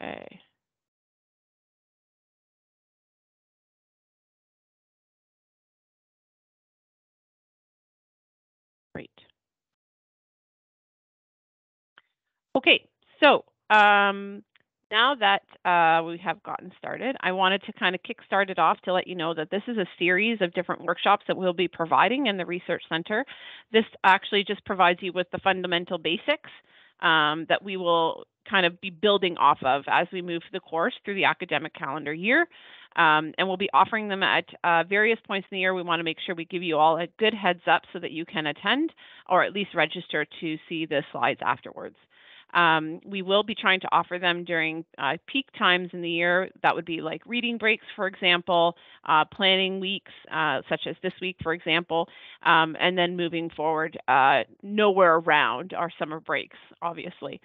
Okay. Great. Okay, so now that we have gotten started, I wanted to kind of kickstart it off to let you know that this is a series of different workshops that we'll be providing in the Research Center. This actually just provides you with the fundamental basics that we will kind of be building off of as we move the course through the academic calendar year. And we'll be offering them at various points in the year. We want to make sure we give you all a good heads up so that you can attend or at least register to see the slides afterwards. We will be trying to offer them during peak times in the year. That would be like reading breaks, for example, planning weeks, such as this week, for example, and then moving forward, nowhere around our summer breaks, obviously.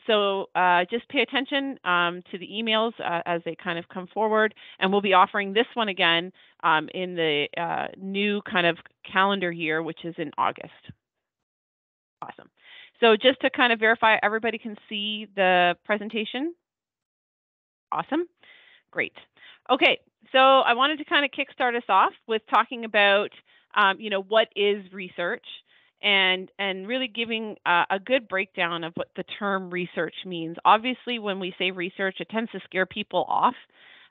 So just pay attention to the emails as they kind of come forward, and we'll be offering this one again in the new kind of calendar year, which is in August. Awesome. So just to kind of verify, everybody can see the presentation? Awesome. Great. Okay, so I wanted to kind of kickstart us off with talking about, what is research and really giving a good breakdown of what the term research means. Obviously, when we say research, it tends to scare people off.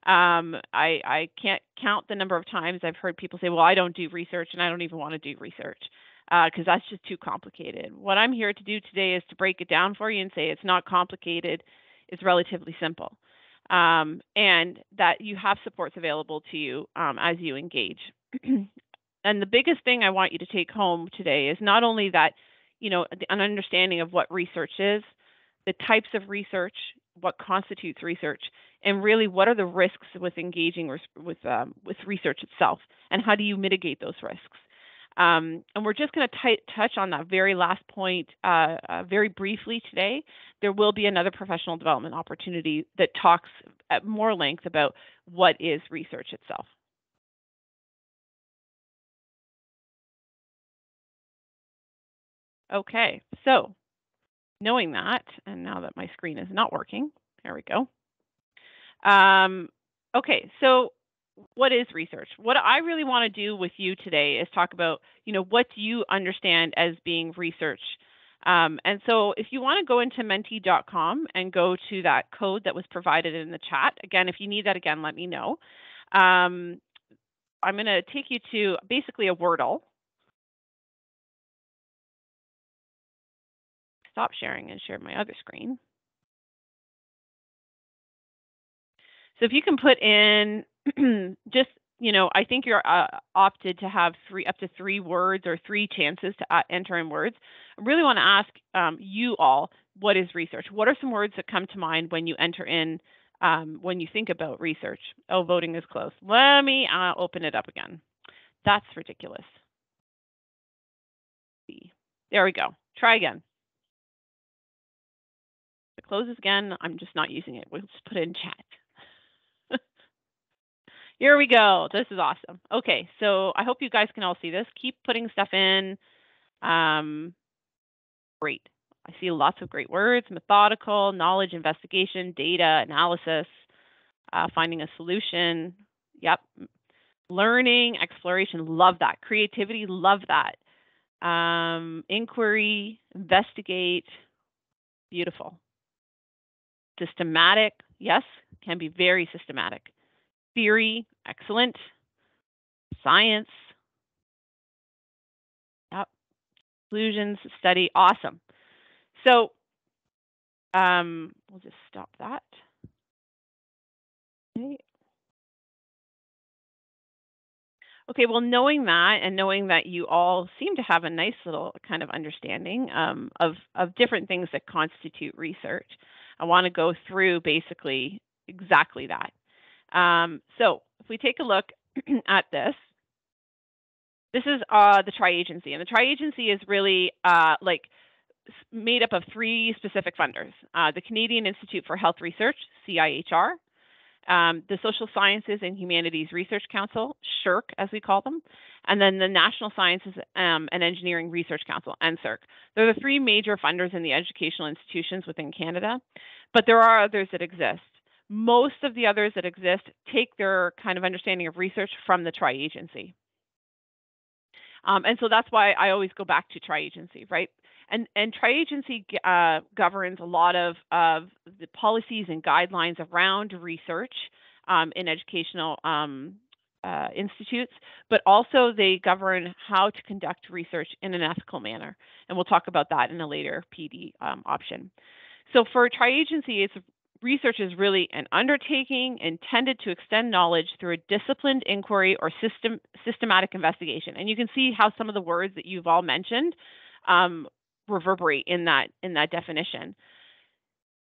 I can't count the number of times I've heard people say, well, I don't do research and I don't even want to do research. Because that's just too complicated. What I'm here to do today is to break it down for you and say it's not complicated, it's relatively simple. And that you have supports available to you as you engage. And the biggest thing I want you to take home today is not only that, an understanding of what research is, the types of research, what constitutes research, and really what are the risks with engaging with research itself, and how do you mitigate those risks. And we're just going to touch on that very last point very briefly today. There will be another professional development opportunity that talks at more length about what is research itself. Okay, so knowing that, and now that my screen is not working, there we go. Okay, so what is research? What I really want to do with you today is talk about, what do you understand as being research? And so if you want to go into Menti.com and go to that code that was provided in the chat, again, if you need that again, let me know. I'm going to take you to basically a Wordle. Stop sharing and share my other screen. So if you can put in just, I think you're opted to have up to three words or three chances to enter in words. I really want to ask you all, what is research? What are some words that come to mind when you enter in, when you think about research? Oh, voting is closed. Let me open it up again. That's ridiculous. There we go. Try again. If it closes again, I'm just not using it. We'll just put it in chat. Here we go. This is awesome. Okay, so I hope you guys can all see this. Keep putting stuff in. Great. I see lots of great words: methodical, knowledge, investigation, data, analysis, finding a solution. Yep. Learning, exploration, love that. Creativity, love that. Inquiry, investigate, beautiful. Systematic, yes, can be very systematic. Theory, excellent. Science, yep. Conclusions, study, awesome. So we'll just stop that. Okay, well, knowing that and knowing that you all seem to have a nice little kind of understanding of different things that constitute research, I want to go through basically exactly that. So if we take a look at this is the tri-agency, and the tri-agency is really made up of three specific funders: the Canadian Institute for Health Research, CIHR, the Social Sciences and Humanities Research Council, SSHRC as we call them, and then the National Sciences and Engineering Research Council, NSERC. They're the three major funders in the educational institutions within Canada, but there are others that exist. Most of the others that exist take their kind of understanding of research from the tri-agency. And so that's why I always go back to tri-agency, right? And tri-agency governs a lot of the policies and guidelines around research in educational institutes, but also they govern how to conduct research in an ethical manner. And we'll talk about that in a later PD option. So for tri-agency, research is really an undertaking intended to extend knowledge through a disciplined inquiry or systematic investigation. And you can see how some of the words that you've all mentioned reverberate in that definition.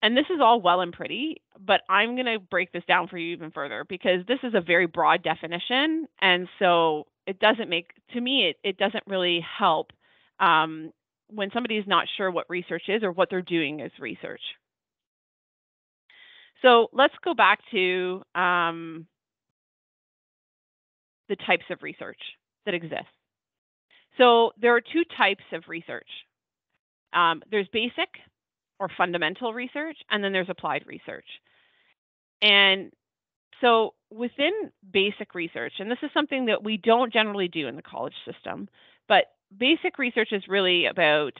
And this is all well and pretty, but I'm going to break this down for you even further because this is a very broad definition. And so it doesn't make, to me, it doesn't really help when somebody is not sure what research is or what they're doing as research. So let's go back to the types of research that exist. So there are two types of research. There's basic or fundamental research, and then there's applied research. And so within basic research, and this is something that we don't generally do in the college system, but basic research is really about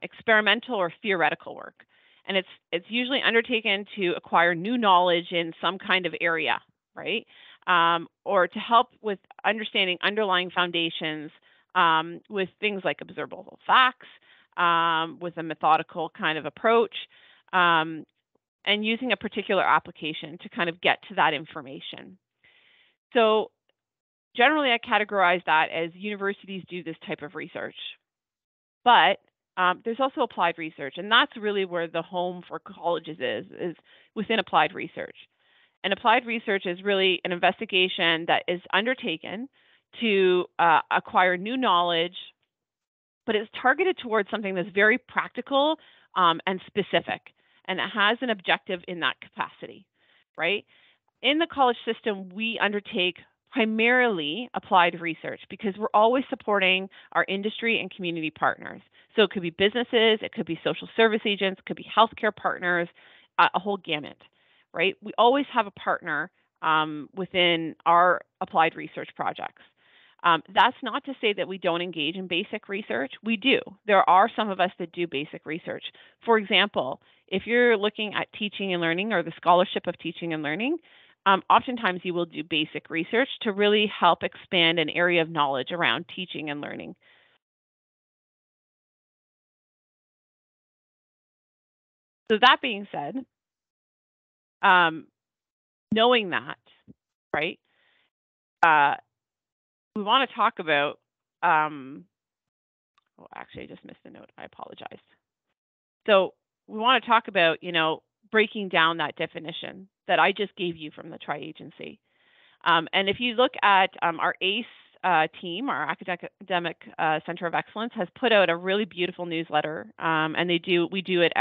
experimental or theoretical work. And it's usually undertaken to acquire new knowledge in some kind of area, right? Or to help with understanding underlying foundations with things like observable facts, with a methodical kind of approach, and using a particular application to kind of get to that information. So generally, I categorize that as universities do this type of research. But there's also applied research, and that's really where the home for colleges is within applied research. And applied research is really an investigation that is undertaken to acquire new knowledge, but it's targeted towards something that's very practical and specific, and it has an objective in that capacity, right? In the college system, we undertake primarily applied research because we're always supporting our industry and community partners. So it could be businesses, it could be social service agents, it could be healthcare partners, a whole gamut, right? We always have a partner within our applied research projects. That's not to say that we don't engage in basic research. We do. There are some of us that do basic research. For example, if you're looking at teaching and learning or the scholarship of teaching and learning, oftentimes you will do basic research to really help expand an area of knowledge around teaching and learning. So that being said, knowing that, right, we want to talk about, oh, actually, I just missed a note. I apologize. So we want to talk about, breaking down that definition that I just gave you from the tri-agency. And if you look at our ACE team, our Academic Center of Excellence, has put out a really beautiful newsletter, and we do it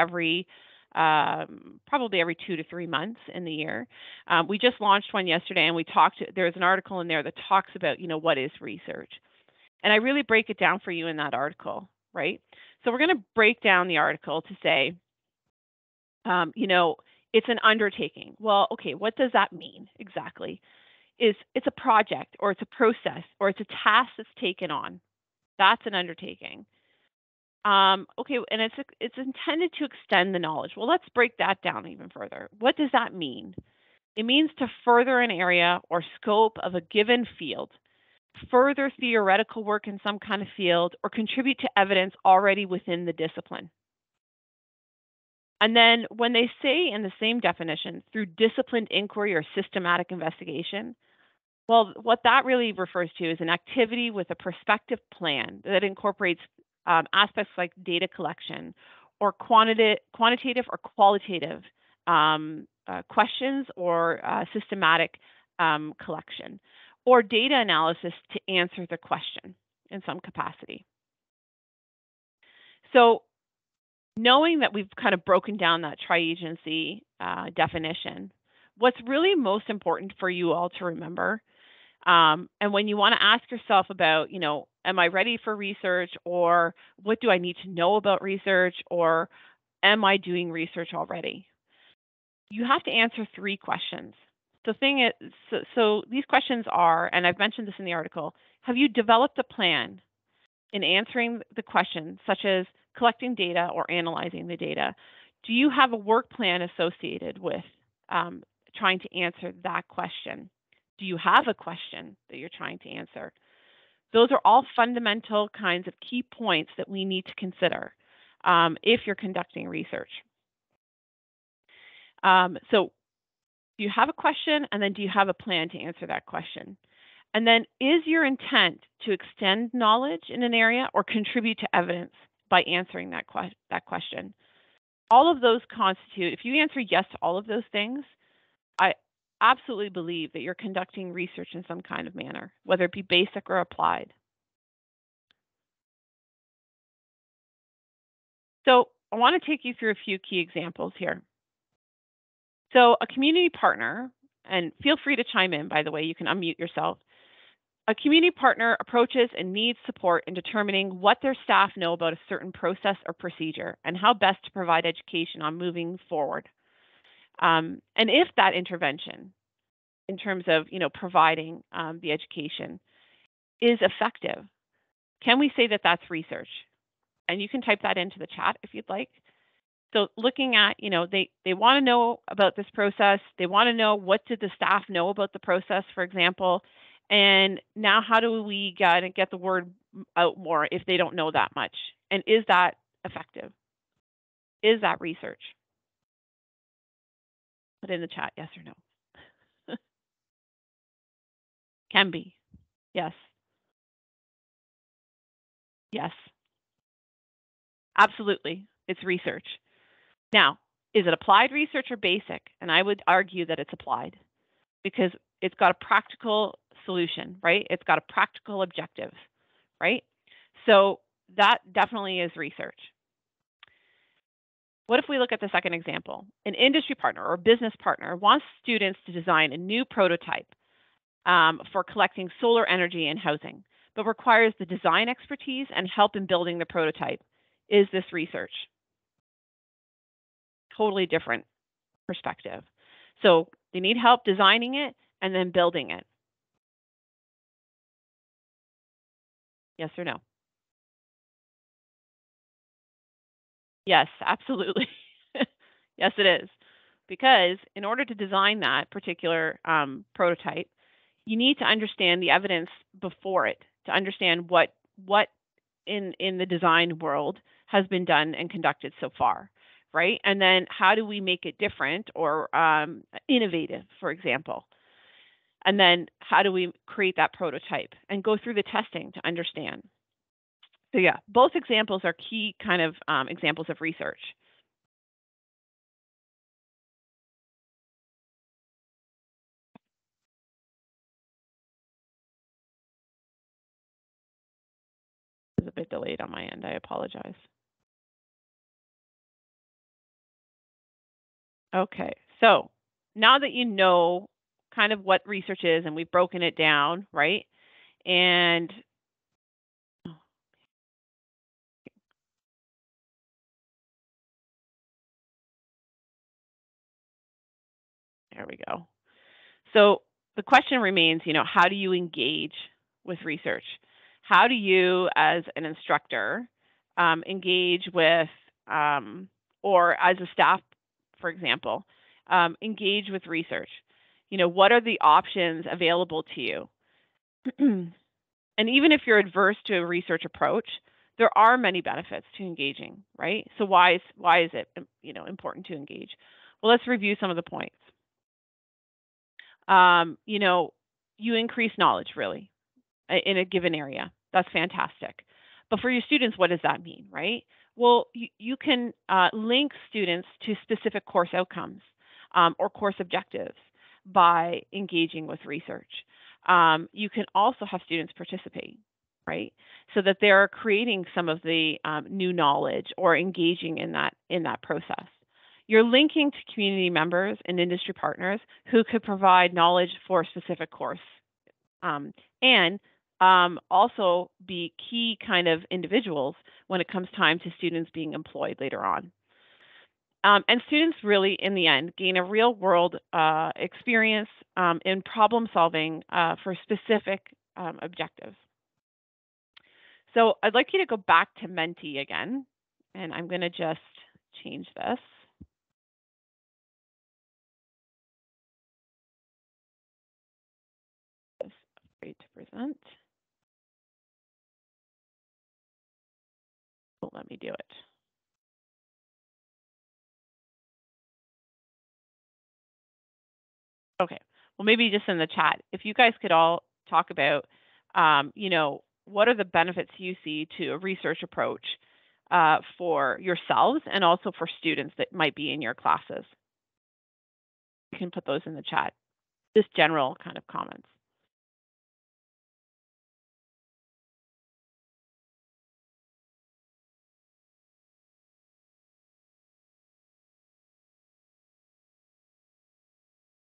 probably every 2 to 3 months in the year. We just launched one yesterday, and there's an article in there that talks about, what is research. And I really break it down for you in that article, right? So we're going to break down the article to say, it's an undertaking. Well, okay, what does that mean exactly? It's a project, or it's a process, or it's a task that's taken on. That's an undertaking. Okay, and it's intended to extend the knowledge. Well, let's break that down even further. What does that mean? It means to further an area or scope of a given field, further theoretical work in some kind of field, or contribute to evidence already within the discipline. And then when they say in the same definition, through disciplined inquiry or systematic investigation, well, what that really refers to is an activity with a prospective plan that incorporates aspects like data collection or quantitative or qualitative questions or systematic collection, or data analysis to answer the question in some capacity. So knowing that we've kind of broken down that tri-agency definition, what's really most important for you all to remember, and when you want to ask yourself about, am I ready for research, or what do I need to know about research, or am I doing research already? You have to answer 3 questions. The thing is, so these questions are, and I've mentioned this in the article, have you developed a plan in answering the questions, such as collecting data or analyzing the data? Do you have a work plan associated with trying to answer that question? Do you have a question that you're trying to answer? Those are all fundamental kinds of key points that we need to consider if you're conducting research. So do you have a question, and then do you have a plan to answer that question? And then, is your intent to extend knowledge in an area or contribute to evidence by answering that question? All of those constitute, if you answer yes to all of those things, I absolutely believe that you're conducting research in some kind of manner, whether it be basic or applied. So I want to take you through a few key examples here. So a community partner, and feel free to chime in, by the way, you can unmute yourself. A community partner approaches and needs support in determining what their staff know about a certain process or procedure and how best to provide education on moving forward. And if that intervention, in terms of providing the education, is effective, can we say that that's research? And you can type that into the chat if you'd like. So looking at, they want to know about this process. They want to know, what did the staff know about the process, for example. And now how do we get the word out more if they don't know that much? And is that effective? Is that research? Put in the chat, yes or no. Can be. Yes. Yes. Absolutely. It's research. Now, is it applied research or basic? And I would argue that it's applied, because it's got a practical solution, right? It's got a practical objective, right? So that definitely is research. What if we look at the second example? An industry partner or business partner wants students to design a new prototype for collecting solar energy in housing, but requires the design expertise and help in building the prototype. Is this research? Totally different perspective. So they need help designing it and then building it. Yes or no? Yes, absolutely. Yes, it is. Because in order to design that particular prototype, you need to understand the evidence before it, to understand what in the design world has been done and conducted so far, right? And then how do we make it different or innovative, for example? And then how do we create that prototype and go through the testing to understand? So yeah, both examples are key kind of examples of research. It's a bit delayed on my end. I apologize. Okay, so now that you know kind of what research is and we've broken it down, right? And there we go. So the question remains, how do you engage with research? How do you, as an instructor, engage with, or as a staff, for example, engage with research? What are the options available to you? And even if you're adverse to a research approach, there are many benefits to engaging, right? So why is it important to engage? Well, let's review some of the points. You increase knowledge really in a given area. That's fantastic. But for your students, what does that mean, right? Well, you can link students to specific course outcomes or course objectives by engaging with research. You can also have students participate, right? So that they're creating some of the new knowledge or engaging in that process. You're linking to community members and industry partners who could provide knowledge for a specific course, and also be key kind of individuals when it comes time to students being employed later on. And students really, in the end, gain a real world experience in problem solving for specific objectives. So I'd like you to go back to Menti again, and I'm going to just change this. Afraid to present. Won't let me do it. Okay. Well, maybe just in the chat, if you guys could all talk about, what are the benefits you see to a research approach for yourselves and also for students that might be in your classes. You can put those in the chat. Just general kind of comments.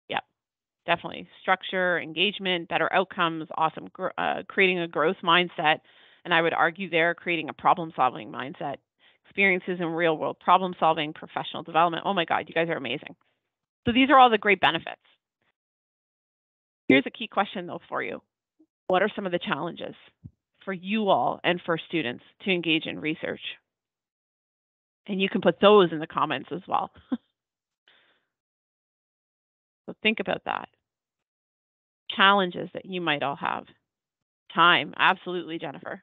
Yeah, definitely. Structure, engagement, better outcomes, awesome. Creating a growth mindset. And I would argue there, creating a problem-solving mindset. Experiences in real-world problem-solving, professional development. Oh my God, you guys are amazing. So these are all the great benefits. Here's a key question, though, for you. What are some of the challenges for you all and for students to engage in research? And you can put those in the comments as well. So think about that. Challenges that you might all have. Time, absolutely, Jennifer.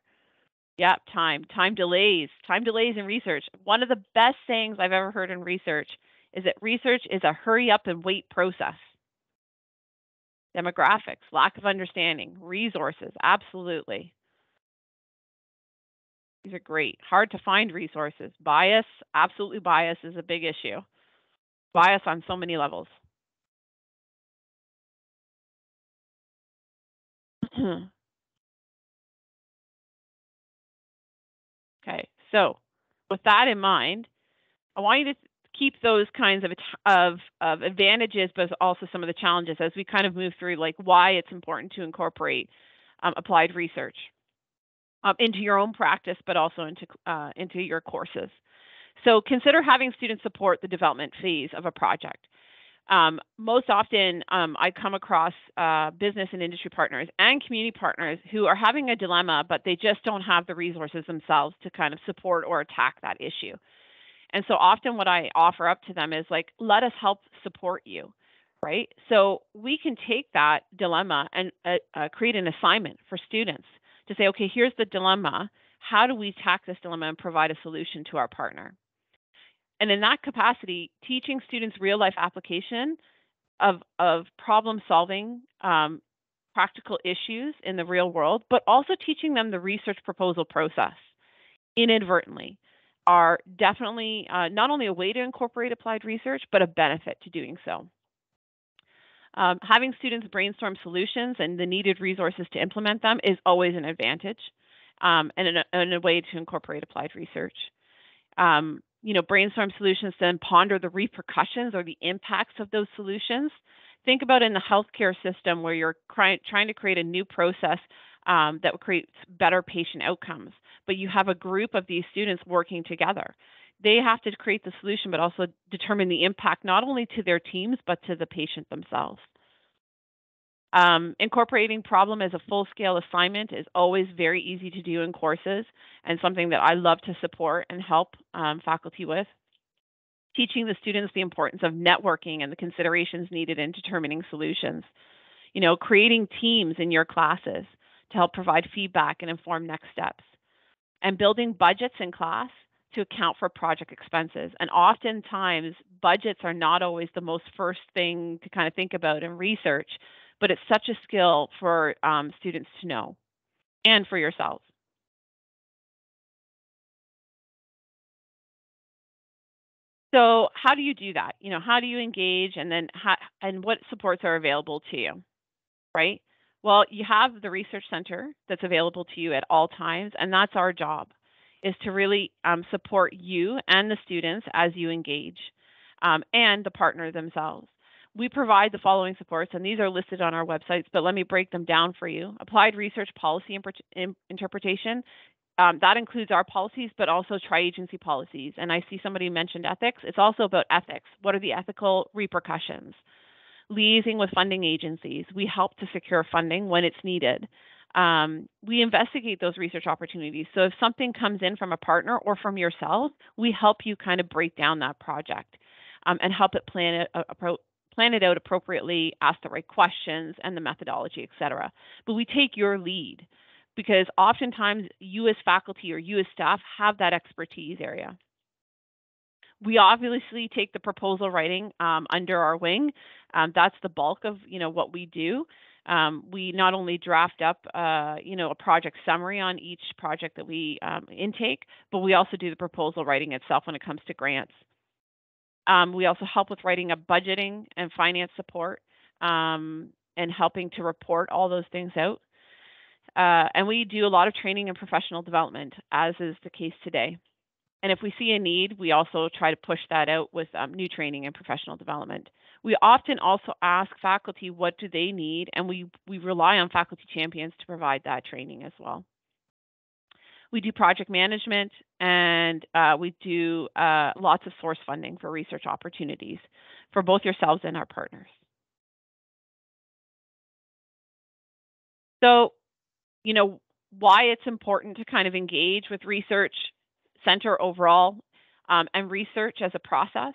Yeah, time delays in research. One of the best sayings I've ever heard in research is that research is a hurry up and wait process. Demographics, lack of understanding, resources, absolutely. These are great. Hard to find resources. Bias, absolutely bias is a big issue. Bias on so many levels. Okay, so with that in mind, I want you to keep those kinds of advantages, but also some of the challenges as we kind of move through, like why it's important to incorporate applied research into your own practice, but also into your courses. So consider having students support the development phase of a project. Most often, I come across business and industry partners and community partners who are having a dilemma, but they just don't have the resources themselves to kind of support or attack that issue. And so often what I offer up to them is like, let us help support you, right? So we can take that dilemma and create an assignment for students to say, okay, here's the dilemma. How do we attack this dilemma and provide a solution to our partner? And in that capacity, teaching students real life application of problem solving practical issues in the real world, but also teaching them the research proposal process inadvertently are definitely not only a way to incorporate applied research, but a benefit to doing so. Having students brainstorm solutions and the needed resources to implement them is always an advantage and a way to incorporate applied research. Brainstorm solutions, then ponder the repercussions or the impacts of those solutions. Think about in the healthcare system where you're trying to create a new process that will create better patient outcomes, but you have a group of these students working together. They have to create the solution, but also determine the impact not only to their teams, but to the patient themselves. Incorporating problem as a full-scale assignment is always very easy to do in courses and something that I love to support and help faculty with. Teaching the students the importance of networking and the considerations needed in determining solutions. Creating teams in your classes to help provide feedback and inform next steps. And building budgets in class to account for project expenses. And oftentimes, budgets are not always the most first thing to kind of think about in research, but it's such a skill for students to know and for yourselves. So how do you do that? How do you engage, and then and what supports are available to you, right? Well, you have the research center that's available to you at all times, and that's our job, is to really support you and the students as you engage. and the partner themselves. We provide the following supports, and these are listed on our websites, but let me break them down for you. Applied research policy interpretation. That includes our policies, but also tri-agency policies. And I see somebody mentioned ethics. It's also about ethics. What are the ethical repercussions? Liaising with funding agencies. We help to secure funding when it's needed. We investigate those research opportunities. So if something comes in from a partner or from yourself, we help you kind of break down that project and help it plan it out appropriately, ask the right questions and the methodology, et cetera. But we take your lead because oftentimes you as faculty or you as staff have that expertise area. We obviously take the proposal writing under our wing. That's the bulk of what we do. We not only draft up a project summary on each project that we intake, but we also do the proposal writing itself when it comes to grants. We also help with writing up budgeting and finance support and helping to report all those things out. And we do a lot of training and professional development, as is the case today. And if we see a need, we also try to push that out with new training and professional development. We often also ask faculty what do they need, and we rely on faculty champions to provide that training as well. We do project management, and we do lots of source funding for research opportunities for both yourselves and our partners. So, why it's important to kind of engage with research center overall and research as a process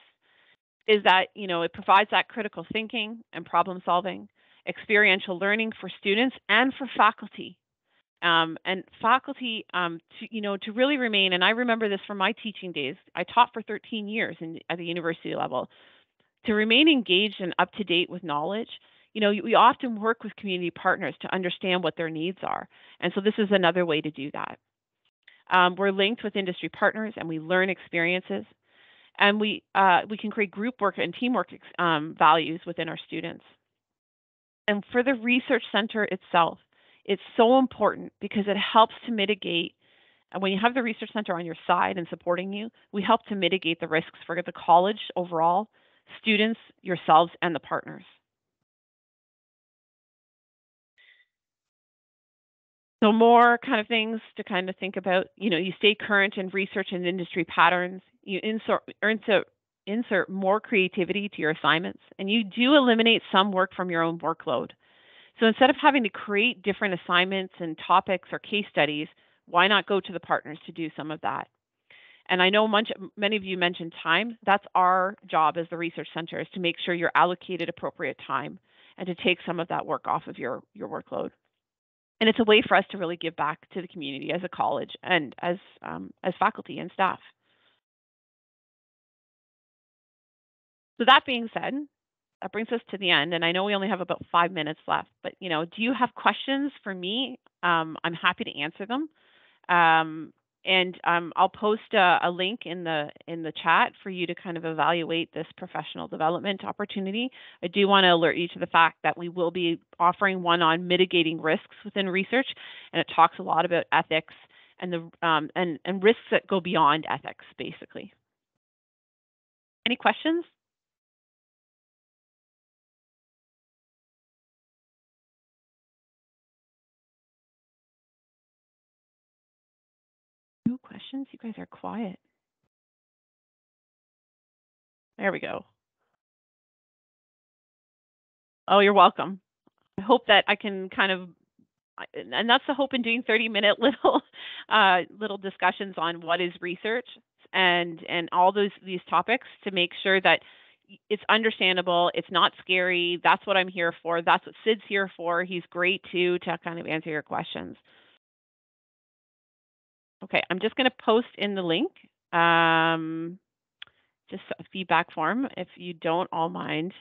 is that, it provides that critical thinking and problem solving, experiential learning for students and for faculty. And faculty, to really remain, and I remember this from my teaching days, I taught for 13 years at the university level, to remain engaged and up to date with knowledge. We often work with community partners to understand what their needs are. And so this is another way to do that. We're linked with industry partners and we learn experiences. And we can create group work and teamwork values within our students. And for the research center itself, it's so important because it helps to mitigate. And when you have the research center on your side and supporting you, we help to mitigate the risks for the college overall, students, yourselves, and the partners. So more kind of things to kind of think about. You stay current in research and industry patterns. You insert more creativity to your assignments, and you do eliminate some work from your own workload. So instead of having to create different assignments and topics or case studies, why not go to the partners to do some of that? And I know many of you mentioned time. That's our job as the research center, is to make sure you're allocated appropriate time and to take some of that work off of your workload. And it's a way for us to really give back to the community as a college and as faculty and staff. So that being said, that brings us to the end. And I know we only have about 5 minutes left, but do you have questions for me? I'm happy to answer them. And I'll post a link in the chat for you to kind of evaluate this professional development opportunity. I do want to alert you to the fact that we will be offering one on mitigating risks within research, and it talks a lot about ethics and the and risks that go beyond ethics, basically. Any questions? No questions? You guys are quiet. There we go. Oh, you're welcome. I hope that I can kind of, and that's the hope in doing 30-minute little discussions on what is research and all these topics, to make sure that it's understandable, it's not scary. That's what I'm here for. That's what Sid's here for. He's great too, to kind of answer your questions. Okay, I'm just going to post in the link, just a feedback form, if you don't all mind.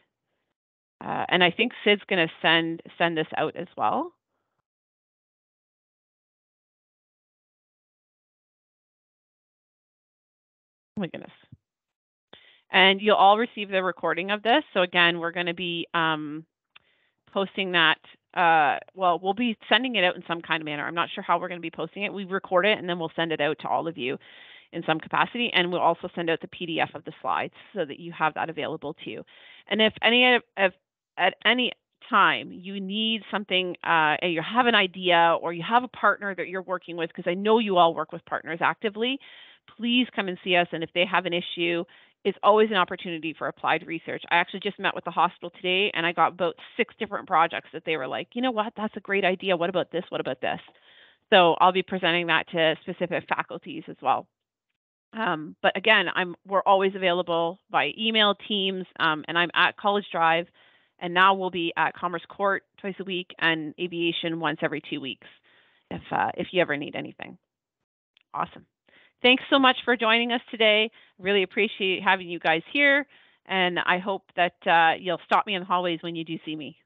And I think Sid's going to send this out as well. Oh my goodness. And you'll all receive the recording of this. So again, we're going to be posting that. Well, we'll be sending it out in some kind of manner. I'm not sure how we're going to be posting it. We record it and then we'll send it out to all of you. in some capacity, and we'll also send out the PDF of the slides so that you have that available to you. And if at any time you need something, and you have an idea or you have a partner that you're working with, because I know you all work with partners actively, please come and see us. And if they have an issue, it's always an opportunity for applied research. I actually just met with the hospital today, and I got about 6 different projects that they were like, you know what, that's a great idea. What about this? What about this? So I'll be presenting that to specific faculties as well. But again, we're always available by email, Teams, and I'm at College Drive, and now we'll be at Commerce Court twice a week and Aviation once every 2 weeks if you ever need anything. Awesome. Thanks so much for joining us today. Really appreciate having you guys here, and I hope that you'll stop me in the hallways when you do see me.